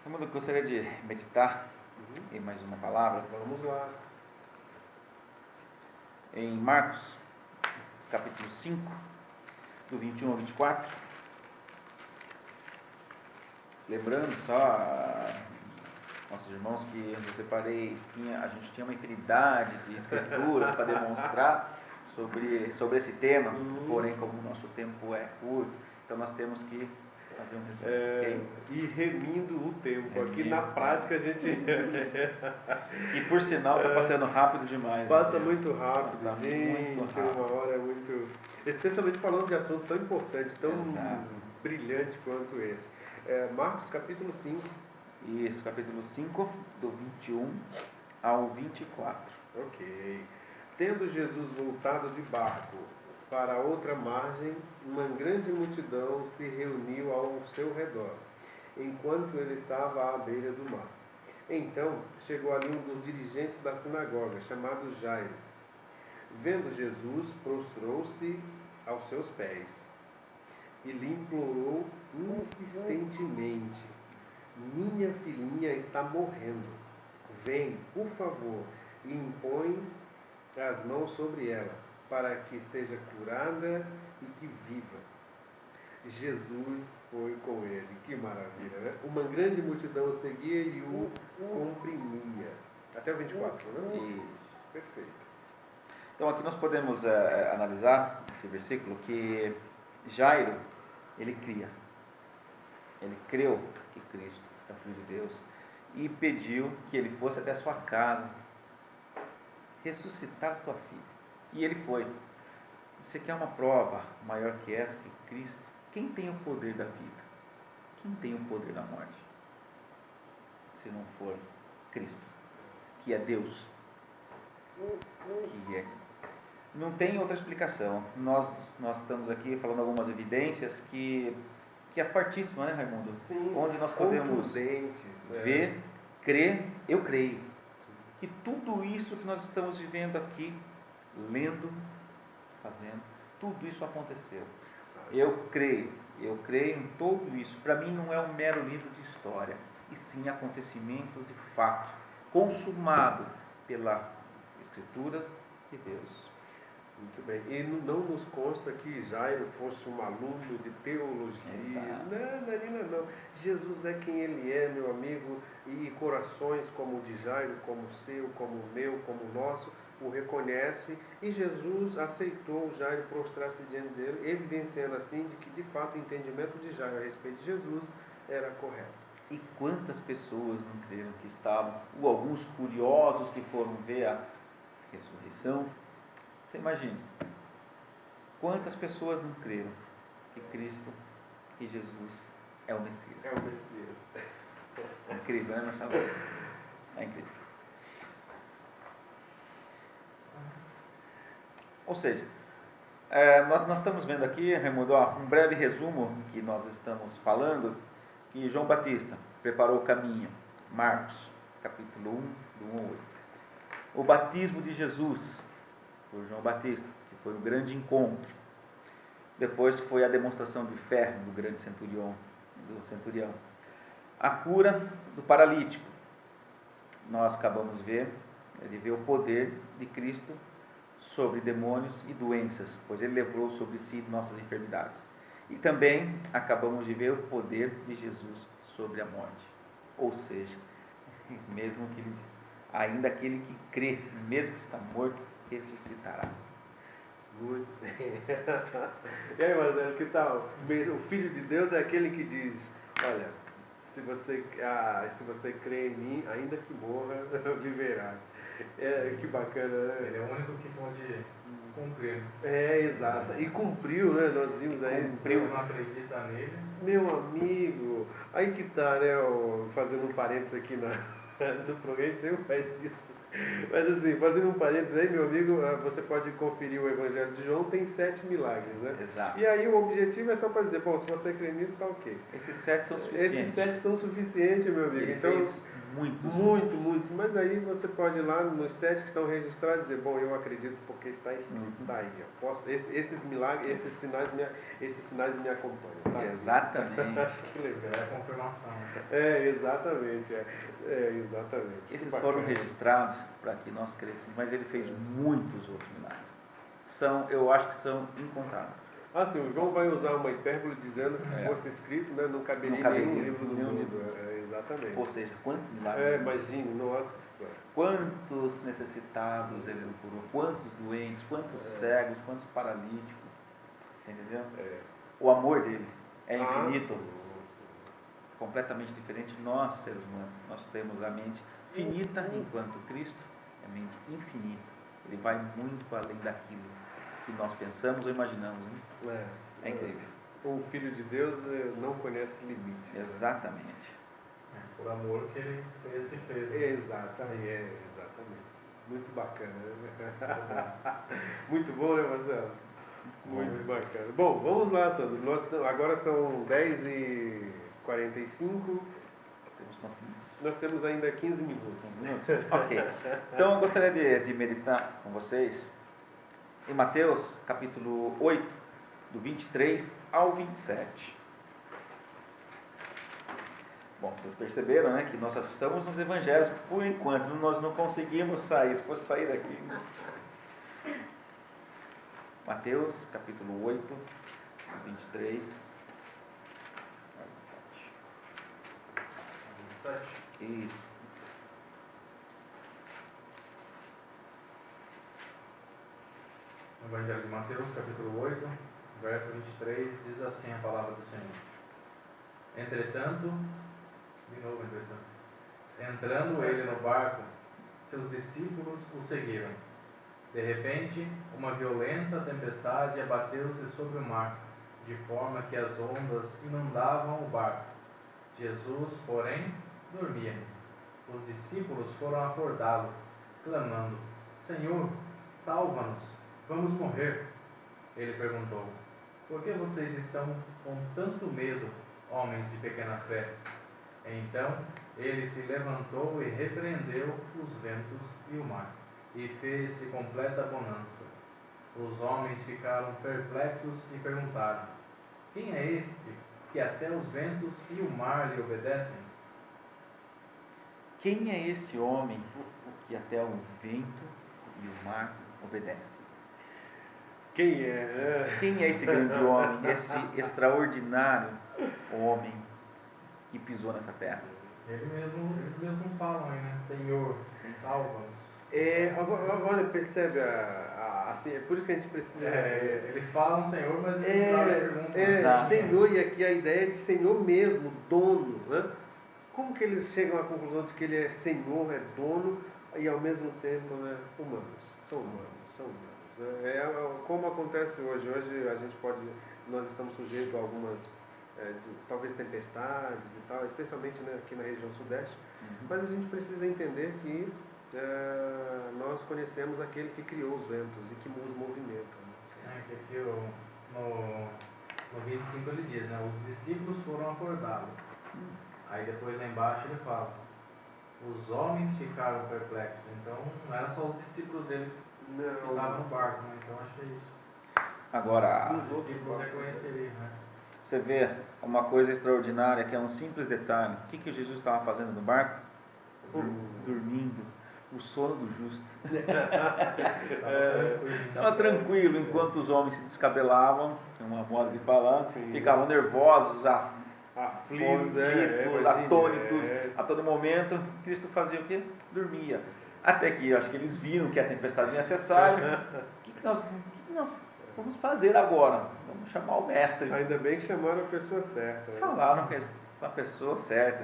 [SPEAKER 3] Eu gostaria de meditar em mais uma palavra.
[SPEAKER 2] Vamos lá.
[SPEAKER 3] Em Marcos, capítulo 5, do 21 ao 24. Lembrando só, nossos irmãos, que eu separei, a gente tinha uma infinidade de escrituras para demonstrar sobre esse tema, porém, como o nosso tempo é curto, então nós temos que fazer um resumo. Okay?
[SPEAKER 2] E remindo o tempo. Aqui na prática a gente...
[SPEAKER 3] E por sinal está passando rápido demais.
[SPEAKER 2] Passa muito rápido,
[SPEAKER 3] Passa
[SPEAKER 2] gente.
[SPEAKER 3] muito rápido.
[SPEAKER 2] Uma hora é muito... Especialmente falando de assunto tão importante, tão
[SPEAKER 3] Exato.
[SPEAKER 2] brilhante quanto esse. Marcos capítulo 5,
[SPEAKER 3] Isso, capítulo 5, do 21 ao 24.
[SPEAKER 2] Ok. Tendo Jesus voltado de barco para outra margem, uma grande multidão se reuniu ao seu redor, enquanto ele estava à beira do mar. Então chegou ali um dos dirigentes da sinagoga, chamado Jairo. Vendo Jesus, prostrou-se aos seus pés e lhe implorou insistentemente: minha filhinha está morrendo. Vem, por favor, e impõe as mãos sobre ela, para que seja curada e que viva. Jesus foi com ele. Que maravilha, né? Uma grande multidão o seguia e o comprimia. Até o 24, né?
[SPEAKER 3] Isso.
[SPEAKER 2] Perfeito.
[SPEAKER 3] Então aqui nós podemos analisar esse versículo que Jairo, ele cria. Ele creu que Cristo é o Filho de Deus e pediu que ele fosse até a sua casa ressuscitar tua filha. E ele foi. Você quer uma prova maior que essa, que Cristo? Quem tem o poder da vida? Quem tem o poder da morte? Se não for Cristo, que é Deus, que é. Não tem outra explicação. Nós estamos aqui falando algumas evidências que é fortíssima, né, Raimundo?
[SPEAKER 2] Sim,
[SPEAKER 3] onde nós podemos ver, crer, eu creio, que tudo isso que nós estamos vivendo aqui, lendo, fazendo, tudo isso aconteceu. Eu creio em tudo isso. Para mim não é um mero livro de história, e sim acontecimentos e fatos, consumado pelas Escrituras de Deus.
[SPEAKER 2] Muito bem. E não nos consta que Jairo fosse um aluno de teologia.
[SPEAKER 3] Exato.
[SPEAKER 2] Não. Jesus é quem ele é, meu amigo, e corações como o de Jairo, como o seu, como o meu, como o nosso, o reconhece, e Jesus aceitou Jairo prostrar-se diante dele, evidenciando assim de que de fato o entendimento de Jairo a respeito de Jesus era correto.
[SPEAKER 3] E quantas pessoas não creram que estavam, ou alguns curiosos que foram ver a ressurreição? Você imagina, quantas pessoas não creram que Cristo, que Jesus é o Messias?
[SPEAKER 2] É o Messias.
[SPEAKER 3] É incrível, né, Marcelo? É incrível. Ou seja, nós estamos vendo aqui, Raimundo, um breve resumo que nós estamos falando, que João Batista preparou o caminho, Marcos, capítulo 1, do 1 ao 8. O batismo de Jesus, por João Batista, que foi um grande encontro. Depois foi a demonstração de fé do grande centurião. A cura do paralítico. Nós acabamos de ver, ele vê o poder de Cristo sobre demônios e doenças, pois ele levou sobre si nossas enfermidades. E também acabamos de ver o poder de Jesus sobre a morte. Ou seja, mesmo que ele diz, ainda aquele que crê, mesmo que está morto, ressuscitará.
[SPEAKER 2] Muito bem. E aí, Marcelo, que tal? O Filho de Deus é aquele que diz: olha, se você crê em mim, ainda que morra, viverás. Que bacana, né?
[SPEAKER 1] Ele é o único que pode cumprir.
[SPEAKER 2] Exato. E cumpriu, né? Nós vimos aí.
[SPEAKER 1] Cumpriu, não acredita nele.
[SPEAKER 2] Meu amigo, aí que tá, né? Fazendo um parênteses aqui no programa, sempre faz isso. Mas assim, fazendo um parênteses aí, meu amigo, você pode conferir o Evangelho de João, tem 7 milagres, né?
[SPEAKER 3] Exato.
[SPEAKER 2] E aí o objetivo é só para dizer, bom, se você crê nisso, tá ok.
[SPEAKER 3] Esses 7 são suficientes.
[SPEAKER 2] Esses 7 são suficientes, meu amigo.
[SPEAKER 3] Ele
[SPEAKER 2] então,
[SPEAKER 3] fez muitos.
[SPEAKER 2] Mas aí você pode ir lá nos 7 que estão registrados e dizer, bom, eu acredito porque está escrito, tá aí. Esses milagres, esses sinais me acompanham. Tá?
[SPEAKER 3] Exatamente.
[SPEAKER 2] Que legal.
[SPEAKER 1] É a confirmação.
[SPEAKER 2] Exatamente. Exatamente.
[SPEAKER 3] Esses foram registrados para que nós crescemos, mas ele fez muitos outros milagres. Eu acho que são incontáveis.
[SPEAKER 2] Sim, o João vai usar uma hipérbole dizendo que se fosse escrito, né, não caberia em nenhum livro do mundo. Exatamente.
[SPEAKER 3] Ou seja, quantos milagres?
[SPEAKER 2] Imagine, nossa.
[SPEAKER 3] Quantos necessitados ele não curou, quantos doentes, quantos cegos, quantos paralíticos. Você entendeu? O amor dele é infinito. Completamente diferente de nós, seres humanos. Nós temos a mente finita, enquanto Cristo é mente infinita. Ele vai muito além daquilo que nós pensamos ou imaginamos. Né? É incrível.
[SPEAKER 2] O Filho de Deus não conhece limites.
[SPEAKER 3] Exatamente.
[SPEAKER 1] Por amor que ele fez o que fez.
[SPEAKER 2] Exatamente. Muito bacana, né? Muito bom, né, Marcelo? Muito bacana. Bom, vamos lá, Sandro. Agora são 10h45. Nós temos ainda 15 minutos.
[SPEAKER 3] Ok. Então eu gostaria de meditar com vocês em Mateus capítulo 8, do 23 ao 27. Bom, vocês perceberam, né, que nós estamos nos evangelhos por enquanto, nós não conseguimos sair, se fosse sair daqui. Mateus capítulo 8, do 23 ao 27. Isso.
[SPEAKER 1] No Evangelho de Mateus, capítulo 8, verso 23, diz assim a palavra do Senhor. Entretanto, entrando ele no barco, seus discípulos o seguiram. De repente, uma violenta tempestade abateu-se sobre o mar, de forma que as ondas inundavam o barco. Jesus, porém, dormia. Os discípulos foram acordá-lo, clamando: Senhor, salva-nos, vamos morrer. Ele perguntou: Por que vocês estão com tanto medo, homens de pequena fé? Então ele se levantou e repreendeu os ventos e o mar, e fez-se completa bonança. Os homens ficaram perplexos e perguntaram: Quem é este que até os ventos e o mar lhe obedecem?
[SPEAKER 3] Quem é esse homem que até o vento e o mar obedecem?
[SPEAKER 2] Quem é?
[SPEAKER 3] Quem é esse grande homem, esse extraordinário homem que pisou nessa terra?
[SPEAKER 1] Eles mesmos falam aí, né? Senhor, salva-nos.
[SPEAKER 2] Agora, olha, percebe, assim, é por isso que a gente precisa...
[SPEAKER 1] Eles falam Senhor, mas eles perguntam.
[SPEAKER 3] Exato.
[SPEAKER 2] Senhor, e aqui a ideia de Senhor mesmo, dono, né? Como que eles chegam à conclusão de que ele é Senhor, é dono, e ao mesmo tempo, né, humanos? São humanos. Como acontece hoje. Hoje nós estamos sujeitos a algumas, talvez tempestades e tal, especialmente, né, aqui na região sudeste, mas a gente precisa entender que nós conhecemos aquele que criou os ventos e que nos movimenta. Né?
[SPEAKER 1] Que aqui no 25 ele diz, né, os discípulos foram acordá-lo. Aí depois lá embaixo ele fala: os homens ficaram perplexos. Então não era só os discípulos deles que estavam no barco, né? Então acho que é isso.
[SPEAKER 3] Agora,
[SPEAKER 1] Os discípulos reconheceriam, né?
[SPEAKER 3] você vê uma coisa extraordinária que é um simples detalhe. O que Jesus estava fazendo no barco? Dormindo. O sono do justo. Estava tranquilo enquanto os homens se descabelavam, uma moda de falar, ficavam nervosos, aflitos, atônitos a todo momento. Cristo fazia o quê? Dormia. Até que eu acho que eles viram que a tempestade ia cessar. O que nós vamos fazer agora? Vamos chamar o mestre.
[SPEAKER 2] Ainda bem que chamaram a pessoa certa. Né?
[SPEAKER 3] Falaram com a pessoa certa,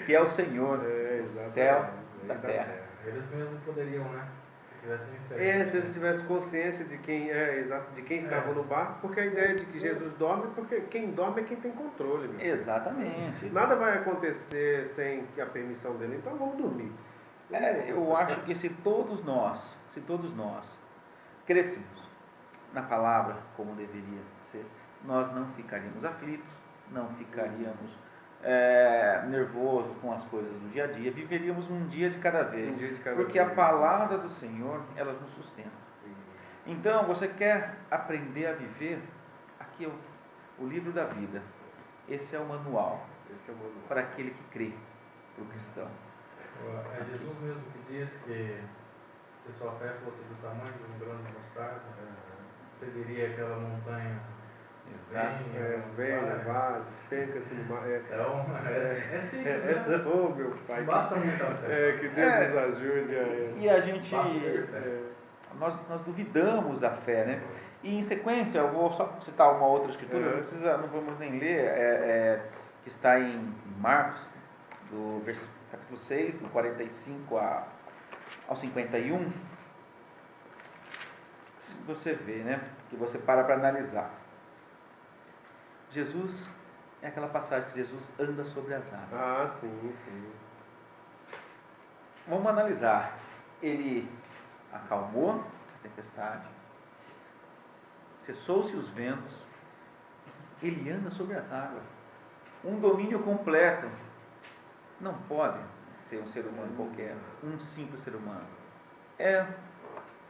[SPEAKER 3] que é o Senhor do céu e da terra.
[SPEAKER 1] Eles mesmos poderiam, né? Se tivessem fé.
[SPEAKER 2] Se eles tivessem consciência de quem estava no barco, porque a ideia de que Jesus dorme, porque quem dorme é quem tem controle. Meu.
[SPEAKER 3] Exatamente.
[SPEAKER 2] Nada vai acontecer sem a permissão dele, então vamos dormir.
[SPEAKER 3] Eu acho que se todos nós crescêssemos na palavra como deveria ser, nós não ficaríamos aflitos, não ficaríamos nervosos com as coisas do dia a dia, viveríamos um dia de cada vez, porque a palavra do Senhor, ela nos sustenta. Então, você quer aprender a viver? Aqui é o livro da vida. Esse é o manual para aquele que crê, para o cristão.
[SPEAKER 1] É Jesus mesmo que diz que se sua fé fosse do tamanho de um grão de mostarda, você diria aquela montanha.
[SPEAKER 3] Exato.
[SPEAKER 2] Vá, despenca-se no mar.
[SPEAKER 1] Então, é simples, né?
[SPEAKER 2] Oh, meu pai.
[SPEAKER 1] Basta muita fé.
[SPEAKER 2] Que Deus nos ajude.
[SPEAKER 3] E a gente, nós duvidamos da fé, né? E em sequência, eu vou só citar uma outra escritura, não vamos nem ler, que está em Marcos, do capítulo 6, do 45 ao 51. Se você vê, né? Que você para analisar. Jesus é aquela passagem que Jesus anda sobre as águas.
[SPEAKER 2] Ah, sim, sim.
[SPEAKER 3] Vamos analisar. Ele acalmou a tempestade, cessou-se os ventos, ele anda sobre as águas. Um domínio completo. Não pode ser um ser humano qualquer, um simples ser humano. É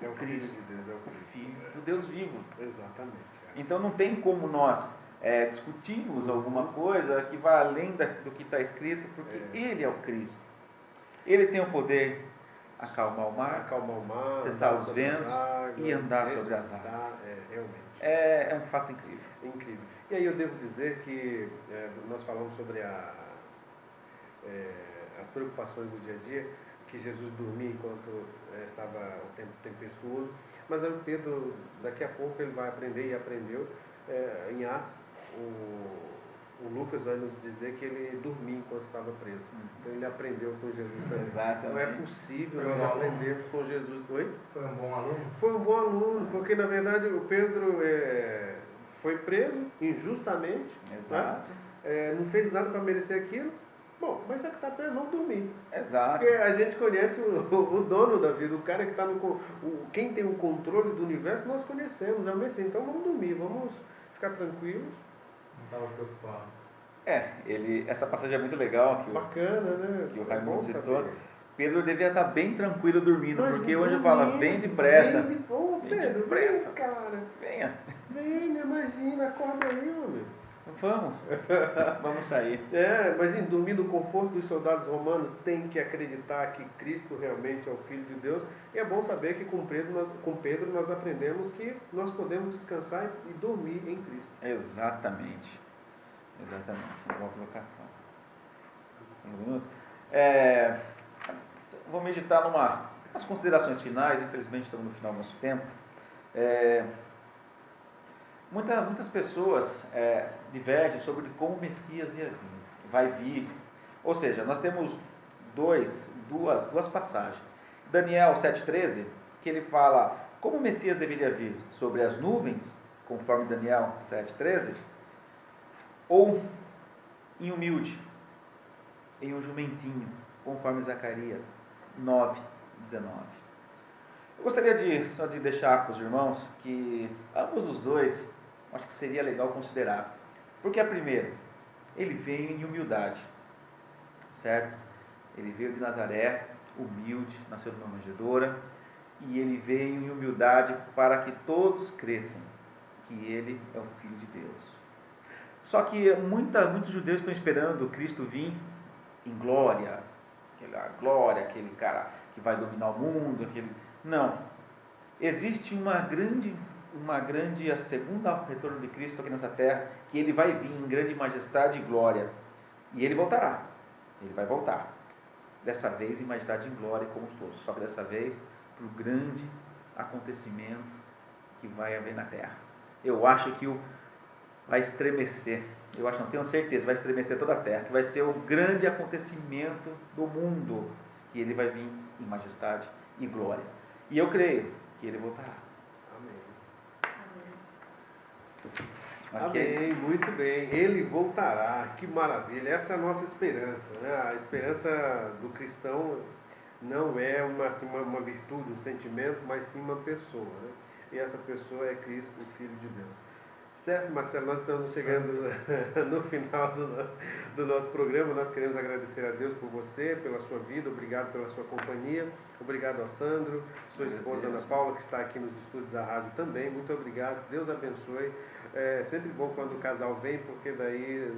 [SPEAKER 2] o
[SPEAKER 3] Cristo,
[SPEAKER 2] Filho de Deus, é o
[SPEAKER 3] Filho do Deus vivo.
[SPEAKER 2] Exatamente.
[SPEAKER 3] Então não tem como nós discutirmos alguma coisa que vá além do que está escrito, porque Ele é o Cristo. Ele tem o poder de acalmar o mar, cessar os ventos e andar sobre as águas.
[SPEAKER 2] Realmente.
[SPEAKER 3] É um fato incrível.
[SPEAKER 2] Incrível. E aí eu devo dizer que nós falamos sobre as preocupações do dia a dia, que Jesus dormia enquanto estava o tempo tempestuoso, mas aí o Pedro, daqui a pouco, ele vai aprender, e aprendeu, em Atos, o Lucas vai nos dizer que ele dormia enquanto estava preso. Então ele aprendeu com Jesus também.
[SPEAKER 3] Exatamente.
[SPEAKER 2] Não é possível nós aprendermos com Jesus. Oi?
[SPEAKER 1] Foi um bom aluno?
[SPEAKER 2] Foi um bom aluno, porque na verdade o Pedro foi preso injustamente.
[SPEAKER 3] Exato.
[SPEAKER 2] Né? Não fez nada para merecer aquilo. Bom, mas já que está preso, vamos dormir.
[SPEAKER 3] Exato.
[SPEAKER 2] Porque a gente conhece o dono da vida, o cara que está quem tem o controle do universo, nós conhecemos, é o Messias. Então vamos dormir, vamos ficar tranquilos.
[SPEAKER 1] Não estava preocupado.
[SPEAKER 3] Essa passagem é muito legal,
[SPEAKER 2] Bacana, né?
[SPEAKER 3] que o Raimundo citou.
[SPEAKER 2] Saber.
[SPEAKER 3] Pedro devia estar bem tranquilo dormindo,
[SPEAKER 2] Mas
[SPEAKER 3] porque hoje
[SPEAKER 2] dormindo,
[SPEAKER 3] fala, vem depressa.
[SPEAKER 2] Pedro,
[SPEAKER 3] depressa.
[SPEAKER 2] vem, cara.
[SPEAKER 3] Venha.
[SPEAKER 2] Venha, imagina, acorda aí, homem.
[SPEAKER 3] Vamos sair.
[SPEAKER 2] Imagina, dormir no conforto dos soldados romanos, tem que acreditar que Cristo realmente é o Filho de Deus. E é bom saber que com Pedro nós aprendemos que nós podemos descansar e dormir em Cristo.
[SPEAKER 3] Exatamente. Uma boa colocação. Um minuto. Vou meditar umas considerações finais. Infelizmente estamos no final do nosso tempo. Muitas pessoas divergem sobre como o Messias vai vir. Ou seja, nós temos duas passagens. Daniel 7,13, que ele fala como o Messias deveria vir sobre as nuvens, conforme Daniel 7,13, ou em humilde, em um jumentinho, conforme Zacarias 9,19. Eu gostaria só de deixar para os irmãos que ambos os dois, acho que seria legal considerar. Porque a primeira, ele veio em humildade, certo? Ele veio de Nazaré, humilde, nasceu numa manjedoura, e ele veio em humildade para que todos cresçam que ele é o Filho de Deus. Só que muitos judeus estão esperando Cristo vir em glória, aquele cara que vai dominar o mundo, Não. Existe uma grande a segunda retorno de Cristo aqui nessa terra, que ele vai vir em grande majestade e glória. E ele voltará. Ele vai voltar. Dessa vez em majestade e glória como todos. Só que dessa vez para o grande acontecimento que vai haver na terra. Eu acho que vai estremecer. Não tenho certeza, vai estremecer toda a terra, que vai ser o grande acontecimento do mundo, que ele vai vir em majestade e glória. E eu creio que ele voltará.
[SPEAKER 2] Amém, muito bem. Ele voltará, que maravilha. Essa é a nossa esperança, né? A esperança do cristão não é uma virtude, um sentimento, mas sim uma pessoa, né? E essa pessoa é Cristo, o Filho de Deus. Certo, Marcelo, nós estamos chegando no final do nosso programa. Nós queremos agradecer a Deus por você, pela sua vida, obrigado pela sua companhia, obrigado ao Sandro, sua esposa Ana Paula, que está aqui nos estúdios da rádio também, muito obrigado, Deus abençoe. É sempre bom quando o casal vem, porque daí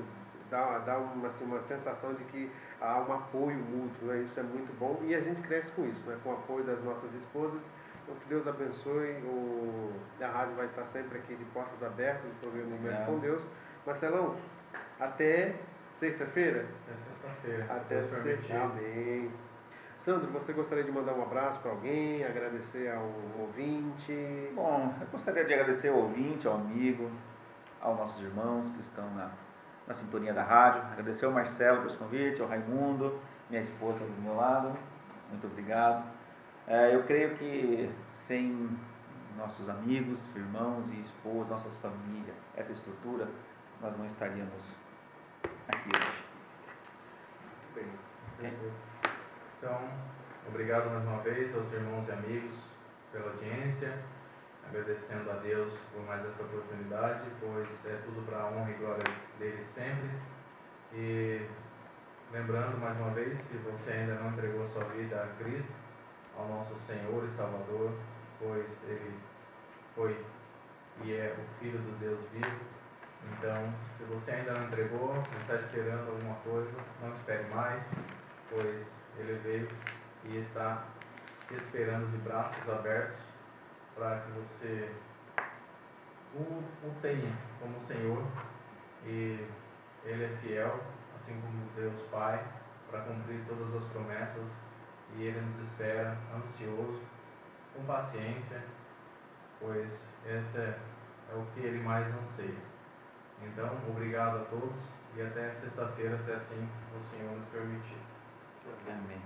[SPEAKER 2] dá uma sensação de que há um apoio mútuo, né? Isso é muito bom e a gente cresce com isso, né? Com o apoio das nossas esposas. Então, que Deus abençoe. A rádio vai estar sempre aqui de portas abertas, o programa Momento com Deus. Marcelão, até sexta-feira? Até sexta-feira. Amém. Sandro, você gostaria de mandar um abraço para alguém, agradecer ao ouvinte?
[SPEAKER 3] Bom, eu gostaria de agradecer ao ouvinte, ao amigo, aos nossos irmãos que estão na sintonia da rádio. Agradecer ao Marcelo por esse convite, ao Raimundo, minha esposa do meu lado. Muito obrigado. Eu creio que sem nossos amigos, irmãos e esposas, nossas famílias, essa estrutura, nós não estaríamos aqui hoje.
[SPEAKER 2] Muito bem.
[SPEAKER 1] Então, obrigado mais uma vez aos irmãos e amigos pela audiência, agradecendo a Deus por mais essa oportunidade, pois é tudo para a honra e glória dele sempre. E lembrando mais uma vez, se você ainda não entregou sua vida a Cristo, ao nosso Senhor e Salvador, pois Ele foi e é o Filho do Deus vivo. Então, se você ainda não entregou, está esperando alguma coisa, não espere mais, pois Ele veio e está te esperando de braços abertos para que você o tenha como Senhor. E Ele é fiel, assim como Deus Pai, para cumprir todas as promessas, e Ele nos espera ansioso, com paciência, pois esse é o que Ele mais anseia. Então, obrigado a todos e até sexta-feira, se assim o Senhor nos permitir.
[SPEAKER 3] Amém.